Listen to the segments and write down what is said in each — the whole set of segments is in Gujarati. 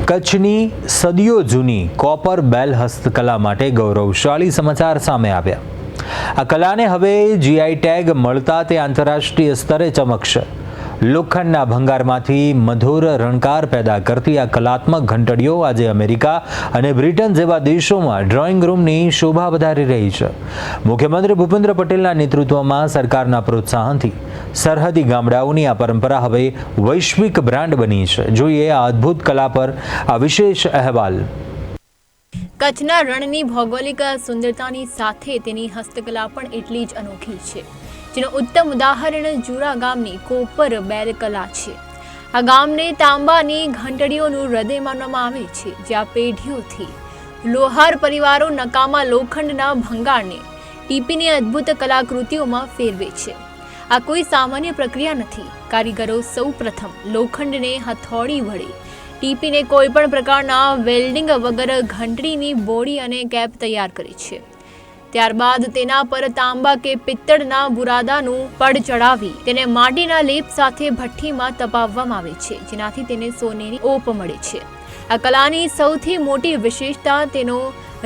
કચ્છની સદીઓ જૂની કોપર બેલ હસ્તકલા માટે ગૌરવશાળી સમાચાર સામે આવ્યા। આ કલાને હવે જીઆઈ ટેગ મળતા તે આંતરરાષ્ટ્રીય સ્તરે ચમકશે। લોખંડના ભંગારમાંથી મધુર રણકાર પેદા કરતી આ કલાત્મક ઘંટડીઓ આજે અમેરિકા અને બ્રિટન જેવા દેશોમાં ડ્રોઈંગ રૂમની શોભા વધારી રહી છે। મુખ્યમંત્રી ભૂપેન્દ્ર પટેલના નેતૃત્વમાં સરકારના પ્રોત્સાહનથી સરહદી ગામડાઓની આ પરંપરા હવે વૈશ્વિક બ્રાન્ડ બની છે। જોઈએ આ અદ્ભુત કલા પર આ વિશેષ અહેવાલ। કચ્છના રણની ભૌગોલિક સુંદરતાની સાથે તેની હસ્તકલા પણ એટલી જ અનોખી છે, જેનું ઉત્તમ ઉદાહરણ જુરા ગામની કોપર બેલ કલા છે। આ ગામને તાંબાની ઘંટડીઓનું હૃદય માનવામાં આવે છે, જ્યાં પેઢીઓથી લોહાર પરિવારો નકામા લોખંડના ભંગારને ટીપીની અદ્ભુત કલાકૃતિઓમાં ફેરવે છે। આ કોઈ સામાન્ય પ્રક્રિયા નથી। કારીગરો સૌ પ્રથમ લોખંડને હથોડી વડે ટીપીને કોઈ પણ પ્રકારના વેલ્ડિંગ વગર ઘંટડીની બોડી અને કેપ તૈયાર કરે છે। ત્યારબાદ તેના પર તાંબા કે પિત્તળના બુરાદાનું પડ ચડાવી તેને માટીના લેપ સાથે ભઠ્ઠીમાં તપાવવામાં આવે છે, જેનાથી તેને સોનેરી ઓપ મળે છે। આ કલાની સૌથી મોટી વિશેષતા તેનો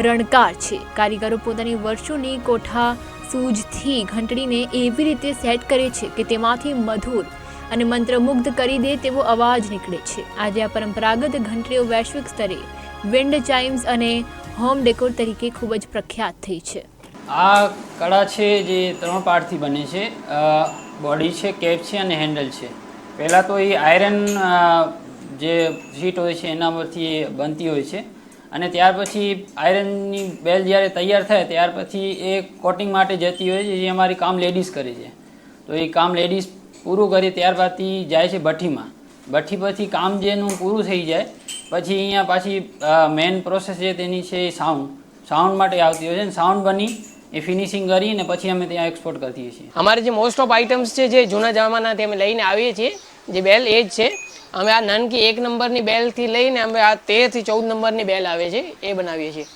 રણકાર છે। કારીગરો પોતાની વર્ષોની કોઠા સૂઝથી ઘંટડીને એવી રીતે સેટ કરે છે કે તેમાંથી મધુર અને મંત્રમુગ્ધ કરી દે તેવો અવાજ નીકળે છે। આજે આ પરંપરાગત ઘંટડીઓ વૈશ્વિક સ્તરે વિન્ડ ચાઇમ્સ અને હોમ ડેકોર તરીકે ખૂબ જ પ્રખ્યાત થઈ છે। આ કળા છે જે 3 પાર્ટથી બને છે। બોડી છે, કેપ છે અને હેન્ડલ છે। પહેલાં તો એ આયરન જે શીટ હોય છે એના પરથી બનતી હોય છે અને ત્યાર પછી આયરનની બેલ જ્યારે તૈયાર થાય ત્યાર પછી એ કોટિંગ માટે જતી હોય છે, જે અમારી કામ લેડીઝ કરે છે। તો એ કામ લેડીઝ પૂરું કરી ત્યારબાદથી જાય છે ભઠ્ઠીમાં। ભઠ્ઠી પછી કામ જેનું પૂરું થઈ જાય પછી અહીંયા પાછી મેઇન પ્રોસેસ છે તેની છે સાઉન્ડ માટે આવતી હોય છે અને સાઉન્ડ બની એ ફિનિશિંગ કરીને પછી અમે ત્યાં એક્સપોર્ટ કરીએ છીએ। અમારે જે મોસ્ટ ઓફ આઇટમ્સ છે જે જૂના જમાનાથી અમે લઈને આવીએ છીએ, જે બેલ એ જ છે। અમે આ નાનકી 1 નંબરની બેલથી લઈને અમે આ 13 થી 14 નંબરની બેલ આવે છે એ બનાવીએ છીએ।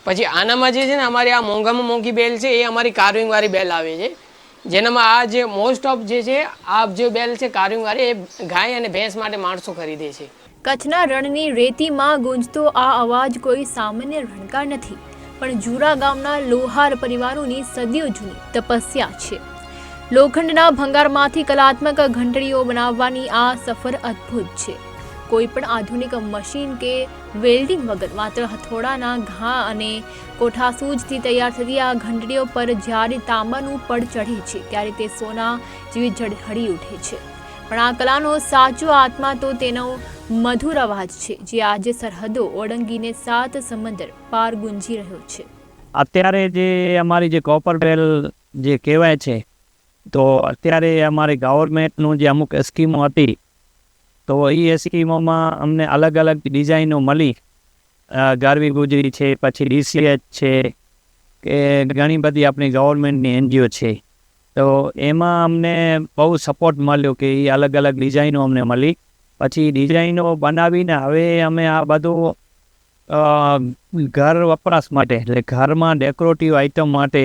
પછી આનામાં જે છે ને અમારી આ મોંઘામાં મોંઘી બેલ છે એ અમારી કાર્વિંગવાળી બેલ આવે છે, જેનામાં આ જે મોસ્ટ ઓફ જે છે આ જે બેલ છે કાર્વિંગવાળી એ ગાય અને ભેંસ માટે માણસો ખરીદે છે। કચ્છના રણની રેતીમાં ગુંજતો આ અવાજ કોઈ સામાન્ય રણકાર નથી, પણ જુરા ગામના લોહાર પરિવારોની સદીઓ જૂની તપસ્યા છે। લોખંડના ભંગારમાંથી કલાત્મક ઘંટડીઓ બનાવવાની આ સફર અદ્ભુત છે। કોઈ પણ આધુનિક મશીન કે વેલ્ડિંગ વગર માત્ર હથોડાના ઘા અને કોઠાસૂઝથી તૈયાર થતી આ ઘંટડીઓ પર જ્યારે તાંબાનું પડ ચઢે છે ત્યારે તે સોના જેવી ઝળહળી ઉઠે છે। પણ આ કલાનો સાચો આત્મા તો તેનો મધુર અવાજ છે, જે આજે સરહદો ઓળંગીને 7 સમંદર પાર ગુંજી રહ્યો છે। અત્યારે જે અમારી જે કોપર બેલ જે કહેવાય છે, તો અત્યારે અમારી ગવર્મેન્ટનું જે અમુક સ્કીમો હતી, તો એ સ્કીમોમાં અમને અલગ અલગ ડિઝાઇનો મળી। ગારવી ગુજરી છે, પછી DCH છે, કે ઘણી બધી આપણી ગવર્મેન્ટની NGO છે, તો એમાં અમને બહુ સપોર્ટ મળ્યો કે એ અલગ અલગ ડિઝાઇનો અમને મળી। પછી ડિઝાઇનો બનાવીને હવે અમે આ બધું ઘર વપરાશ માટે એટલે ઘરમાં ડેકોરેટિવ આઇટમ માટે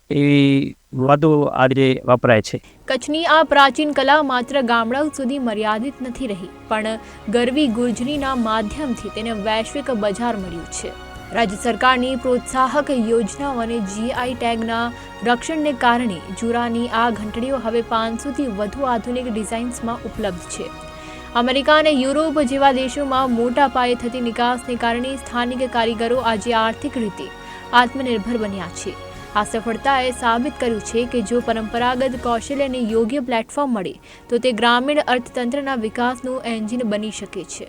એવી વધુ આજે વપરાય છે। કચ્છની આ પ્રાચીન કલા માત્ર ગામડાઓ સુધી મર્યાદિત નથી રહી, પણ ગરવી ગુર્જરીના માધ્યમથી તેને વૈશ્વિક બજાર મળ્યું છે। રાજ્ય સરકારની પ્રોત્સાહક યોજનાઓ અને GI ટેગના રક્ષણને કારણે જુરાની આ ઘંટડીઓ હવે 500થી વધુ આધુનિક ડિઝાઇન્સમાં ઉપલબ્ધ છે। અમેરિકા અને યુરોપ જેવા દેશોમાં મોટા પાયે થતી નિકાસને કારણે સ્થાનિક કારીગરો આજે આર્થિક રીતે આત્મનિર્ભર બન્યા છે। આ સફળતાએ સાબિત કર્યું છે કે જો પરંપરાગત કૌશલ્યને યોગ્ય પ્લેટફોર્મ મળે તો તે ગ્રામીણ અર્થતંત્રના વિકાસનું એન્જિન બની શકે છે।